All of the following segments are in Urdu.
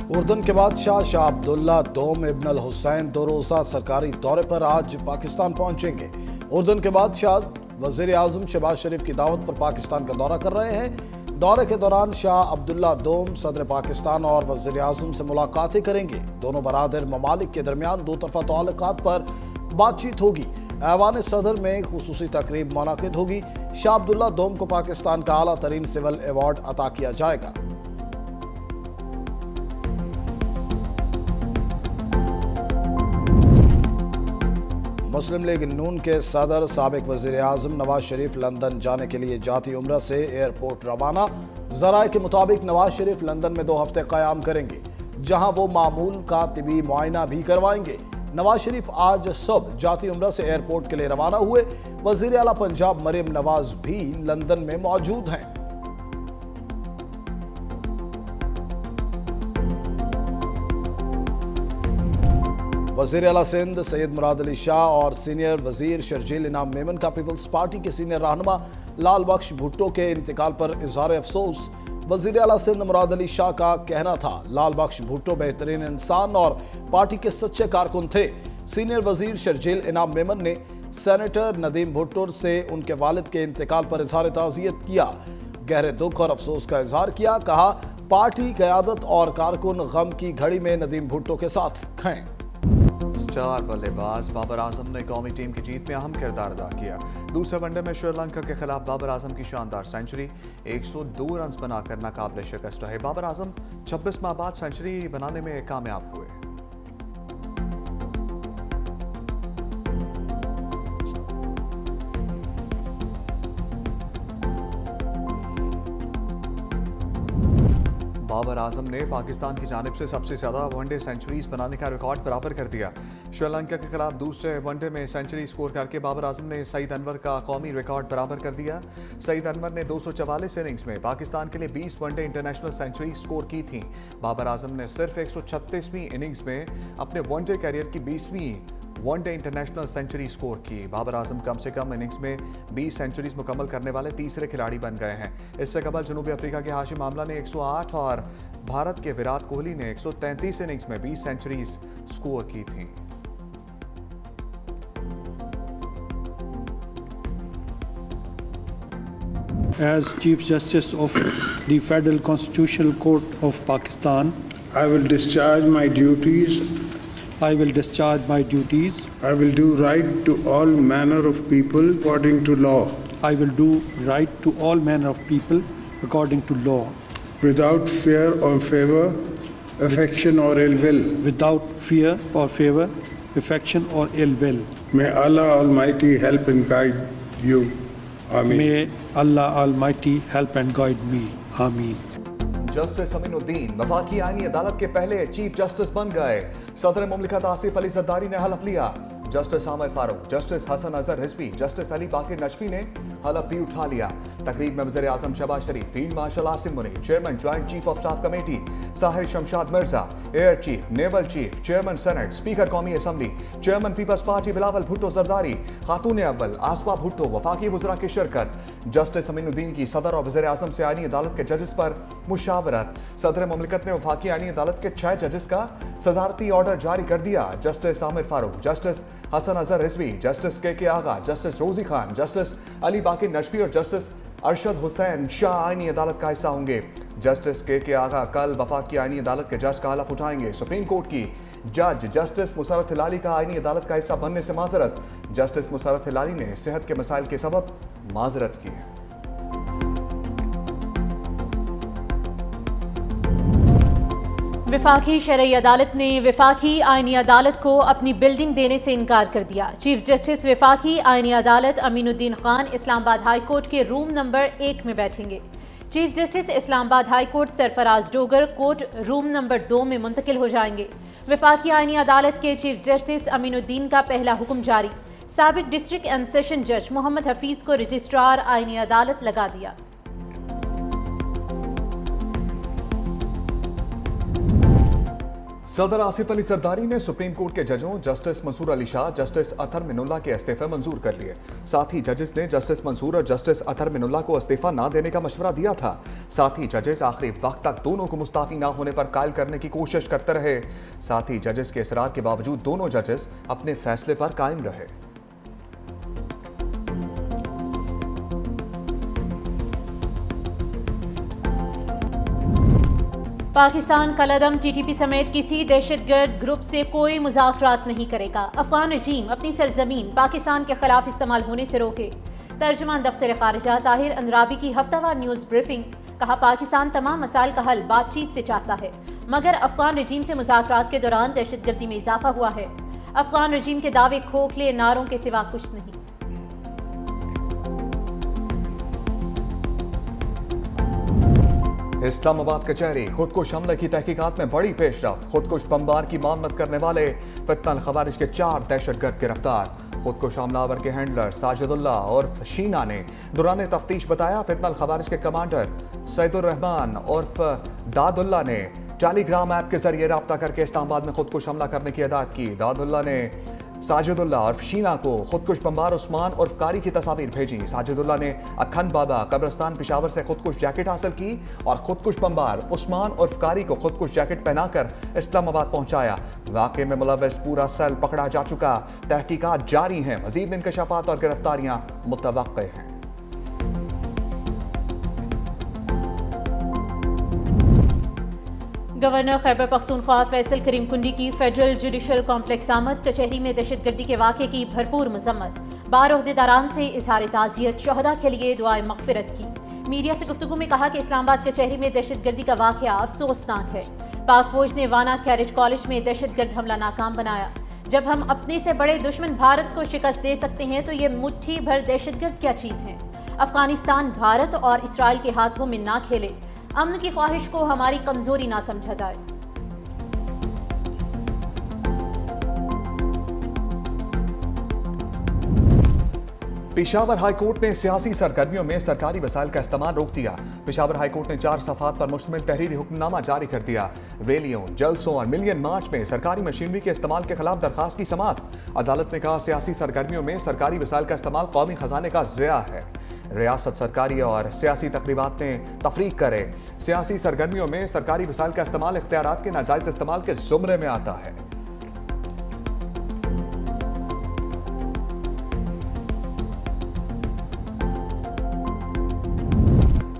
اردن کے بادشاہ شاہ عبداللہ دوم ابن الحسین 2 روزہ سرکاری دورے پر آج پاکستان پہنچیں گے۔ اردن کے بادشاہ وزیر اعظم شہباز شریف کی دعوت پر پاکستان کا دورہ کر رہے ہیں۔ دورے کے دوران شاہ عبداللہ دوم صدر پاکستان اور وزیر اعظم سے ملاقاتیں کریں گے۔ دونوں برادر ممالک کے درمیان 2 طرفہ تعلقات پر بات چیت ہوگی۔ ایوان صدر میں خصوصی تقریب منعقد ہوگی۔ شاہ عبداللہ دوم کو پاکستان کا اعلیٰ ترین سول ایوارڈ عطا کیا جائے گا۔ مسلم لیگ نون کے صدر سابق وزیر اعظم نواز شریف لندن جانے کے لیے جاتی عمرہ سے ایئرپورٹ روانہ۔ ذرائع کے مطابق نواز شریف لندن میں 2 ہفتے قیام کریں گے، جہاں وہ معمول کا طبی معائنہ بھی کروائیں گے۔ نواز شریف آج صبح جاتی عمرہ سے ایئرپورٹ کے لیے روانہ ہوئے۔ وزیر اعلیٰ پنجاب مریم نواز بھی لندن میں موجود ہیں۔ وزیر اعلیٰ سندھ سید مراد علی شاہ اور سینئر وزیر شرجیل انعام میمن کا پیپلز پارٹی کے سینئر رہنما لال بخش بھٹو کے انتقال پر اظہار افسوس۔ وزیر اعلیٰ سندھ مراد علی شاہ کا کہنا تھا، لال بخش بھٹو بہترین انسان اور پارٹی کے سچے کارکن تھے۔ سینئر وزیر شرجیل انعام میمن نے سینیٹر ندیم بھٹو سے ان کے والد کے انتقال پر اظہار تعزیت کیا، گہرے دکھ اور افسوس کا اظہار کیا۔ کہا، پارٹی قیادت اور کارکن غم کی گھڑی میں ندیم بھٹو کے ساتھ ہیں۔ سٹار بلے باز بابر اعظم نے قومی ٹیم کی جیت میں اہم کردار ادا کیا۔ دوسرے ون ڈے میں سری لنکا کے خلاف بابر اعظم کی شاندار سنچری 102 رنز بنا کر ناقابل شکست رہے۔ بابر اعظم 26 ماہ بعد سنچری بنانے میں کامیاب ہوئے۔ بابر اعظم نے پاکستان کی جانب سے سب سے زیادہ ون ڈے سینچریز بنانے کا ریکارڈ برابر کر دیا۔ سری لنکا کے خلاف دوسرے ون ڈے میں سینچری سکور کر کے بابر اعظم نے سعید انور کا قومی ریکارڈ برابر کر دیا۔ سعید انور نے 244 اننگز میں پاکستان کے لیے 20 one day international century score کی تھیں۔ بابر اعظم نے صرف 136ویں اننگز میں اپنے ون ڈے کیریئر کی 20ویں one day international century score کی۔ بابر اعظم کم سے کم اننگز میں 20 سینچریز مکمل کرنے والے تیسرے کھلاڑی بن گئے ہیں۔ اس سے قبل جنوبی افریقہ کے ہاشم آملہ نے 108 اور بھارت کے وراٹ کوہلی نے 133 اننگز میں 20 سینچریز سکور کی تھیں۔ As Chief Justice of the Federal Constitutional Court of Pakistan, I will discharge my duties. I will discharge my duties. I will do right to all manner of people according to law, I will do right to all manner of people according to law, without fear or favor, affection or ill will. without fear or favor, affection or ill will. May Allah Almighty help and guide you. Ameen. May Allah Almighty help and guide me. Ameen. Justice Aminuddin وفاقی آئینی عدالت کے پہلے چیف جسٹس بن گئے۔ صدر مملکت آصف علی زرداری نے حلف لیا۔ Justice Aamer Farooq, justice Hasan Azhar Rizvi, justice Ali Baqar Najafi نے حلف بھی اٹھا لیا۔ تقریب میں وزیر اعظم Shehbaz Sharif, field marshal Asim Munir, chairman joint chief of staff committee Sahir Shamshad Mirza, air chief, naval chief, chairman senate, speaker قومی اسمبلی، چیئرمین پیپلز پارٹی بلاول بھٹو زرداری، خاتون اول آصفہ بھٹو، وفاقی وزراء کی شرکت۔ جسٹس امین الدین کی صدر اور وزیر اعظم سے آئینی عدالت کے ججز پر مشاورت۔ صدر مملکت نے وفاقی آئینی عدالت کے 6 ججز کا صدارتی آرڈر جاری کر دیا۔ Justice Aamer Farooq, justice Hasan Azhar Rizvi, justice کے آغا، جسٹس روزی خان، جسٹس علی باقر نجفی اور جسٹس ارشد حسین شاہ آئینی عدالت کا حصہ ہوں گے۔ جسٹس کے آغا کل وفاقی آئینی عدالت کے جج کا حلف اٹھائیں گے۔ سپریم کورٹ کی جج جسٹس مسرت ہلالی کا آئینی عدالت کا حصہ بننے سے معذرت۔ جسٹس مسرت ہلالی نے صحت کے مسائل کے سبب معذرت کی۔ وفاقی شرعی عدالت نے وفاقی آئینی عدالت کو اپنی بلڈنگ دینے سے انکار کر دیا۔ چیف جسٹس وفاقی آئینی عدالت امین الدین خان اسلام آباد ہائی کورٹ کے روم نمبر 1 میں بیٹھیں گے۔ چیف جسٹس اسلام آباد ہائی کورٹ سرفراز ڈوگر کورٹ روم نمبر 2 میں منتقل ہو جائیں گے۔ وفاقی آئینی عدالت کے چیف جسٹس امین الدین کا پہلا حکم جاری۔ سابق ڈسٹرکٹ اینڈ سیشن جج محمد حفیظ کو رجسٹرار آئینی عدالت لگا دیا۔ صدر آصف علی زرداری نے سپریم کورٹ کے ججوں جسٹس منصور علی شاہ، جسٹس اطہر من اللہ کے استعفے منظور کر لیے۔ ساتھ ہی ججز نے جسٹس منصور اور جسٹس اطہر من اللہ کو استعفیٰ نہ دینے کا مشورہ دیا تھا۔ ساتھ ہی ججز آخری وقت تک دونوں کو مستعفی نہ ہونے پر قائل کرنے کی کوشش کرتے رہے۔ ساتھ ہی ججز کے اصرار کے باوجود دونوں ججز اپنے فیصلے پر قائم رہے۔ پاکستان کالعدم ٹی ٹی پی سمیت کسی دہشت گرد گروپ سے کوئی مذاکرات نہیں کرے گا۔ افغان رجیم اپنی سرزمین پاکستان کے خلاف استعمال ہونے سے روکے۔ ترجمان دفتر خارجہ طاہر اندرابی کی ہفتہ وار نیوز بریفنگ۔ کہا پاکستان تمام مسائل کا حل بات چیت سے چاہتا ہے، مگر افغان رجیم سے مذاکرات کے دوران دہشت گردی میں اضافہ ہوا ہے۔ افغان رجیم کے دعوے کھوکھلے نعروں کے سوا کچھ نہیں۔ اسلام آباد کچہری خودکش حملے کی تحقیقات میں بڑی پیش رفت۔ خودکش بمبار کی معاونت کرنے والے فتنہ الخوارج کے 4 دہشت گرد گرفتار۔ خودکش حملہ آور کے ہینڈلر ساجد اللہ عرف شینا نے دوران تفتیش بتایا فتنہ الخوارج کے کمانڈر سید الرحمان عرف داد اللہ نے ٹیلی گرام ایپ کے ذریعے رابطہ کر کے اسلام آباد میں خودکش حملہ کرنے کی ہدایت کی۔ داد اللہ نے ساجد اللہ عرف شینا کو خودکش بمبار عثمان عرف کاری کی تصاویر بھیجی۔ ساجد اللہ نے اکھنڈ بابا قبرستان پشاور سے خودکش جیکٹ حاصل کی اور خودکش بمبار عثمان عرف کاری کو خودکش جیکٹ پہنا کر اسلام آباد پہنچایا۔ واقعے میں ملوث پورا سیل پکڑا جا چکا۔ تحقیقات جاری ہیں، مزید انکشافات اور گرفتاریاں متوقع ہیں۔ گورنر خیبر پختونخوا فیصل کریم کنڈی کی فیڈرل جوڈیشل کمپلیکس آمد۔ کچہری میں دہشت گردی کے واقعے کی بھرپور مذمت۔ بار عہدیداران سے اظہار تعزیت، شہداء کے لیے دعائے مغفرت کی۔ میڈیا سے گفتگو میں کہا کہ اسلام آباد کچہری میں دہشت گردی کا واقعہ افسوسناک ہے۔ پاک فوج نے وانا کیڈٹ کالج میں دہشت گرد حملہ ناکام بنایا۔ جب ہم اپنے سے بڑے دشمن بھارت کو شکست دے سکتے ہیں تو یہ مٹھی بھر دہشت گرد کیا چیز ہیں؟ افغانستان بھارت اور اسرائیل کے ہاتھوں میں نہ کھیلے۔ امن کی خواہش کو ہماری کمزوری نہ سمجھا جائے۔ پشاور ہائی کورٹ نے سیاسی سرگرمیوں میں سرکاری وسائل کا استعمال روک دیا۔ پشاور ہائی کورٹ نے 4 صفحات پر مشتمل تحریری حکم نامہ جاری کر دیا۔ ریلیوں، جلسوں اور ملین مارچ میں سرکاری مشینری کے استعمال کے خلاف درخواست کی سماعت۔ عدالت نے کہا سیاسی سرگرمیوں میں سرکاری وسائل کا استعمال قومی خزانے کا ضیاع ہے۔ ریاست سرکاری اور سیاسی تقریبات میں تفریق کرے۔ سیاسی سرگرمیوں میں سرکاری وسائل کا استعمال اختیارات کے ناجائز استعمال کے زمرے میں آتا ہے۔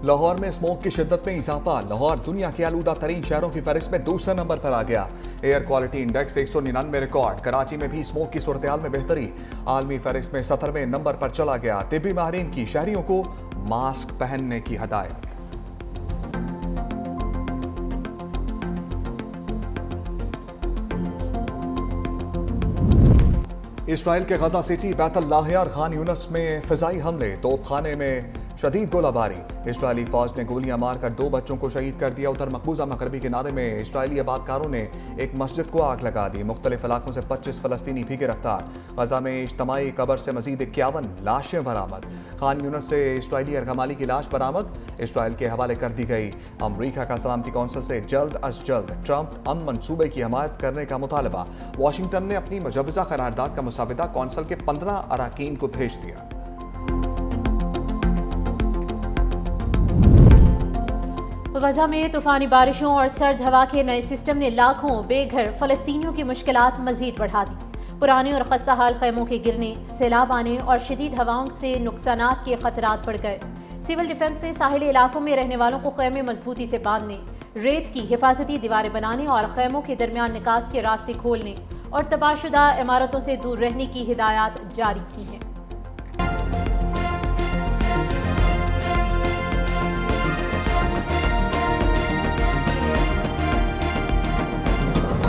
لاہور میں اسموک کی شدت میں اضافہ۔ لاہور دنیا کے آلودہ ترین شہروں کی فہرست میں دوسرے نمبر پر آ گیا۔ Air quality index 199 record. Karachi میں بھی اسموک کی صورتحال میں بہتری، عالمی فہرست میں 17ویں نمبر پر چلا گیا۔ طبی ماہرین کی شہریوں کو ماسک پہننے کی ہدایت۔ اسرائیل کے غزہ سٹی بیت اللہ اور خان یونس میں فضائی حملے، توپ خانے میں شدید گولہ باری۔ اسرائیلی فوج نے گولیاں مار کر 2 بچوں کو شہید کر دیا۔ ادھر مقبوضہ مغربی کنارے میں اسرائیلی آبادکاروں نے ایک مسجد کو آگ لگا دی۔ مختلف علاقوں سے 25 فلسطینی بھی گرفتار۔ غزہ میں اجتماعی قبر سے مزید 51 لاشیں برآمد۔ خان یونس سے اسرائیلی ارغمالی کی لاش برآمد، اسرائیل کے حوالے کر دی گئی۔ امریکہ کا سلامتی کونسل سے جلد از جلد ٹرمپ امن منصوبے کی حمایت کرنے کا مطالبہ۔ واشنگٹن نے اپنی مجوزہ قرارداد کا مسودہ کونسل کے 15 اراکین کو بھیج دیا۔ غزہ میں طوفانی بارشوں اور سرد ہوا کے نئے سسٹم نے لاکھوں بے گھر فلسطینیوں کی مشکلات مزید بڑھا دی۔ پرانے اور خستہ حال خیموں کے گرنے، سیلاب آنے اور شدید ہواؤں سے نقصانات کے خطرات بڑھ گئے۔ سول ڈیفنس نے ساحلی علاقوں میں رہنے والوں کو خیمے مضبوطی سے باندھنے، ریت کی حفاظتی دیواریں بنانے اور خیموں کے درمیان نکاس کے راستے کھولنے اور تباہ شدہ عمارتوں سے دور رہنے کی ہدایات جاری کی ہیں۔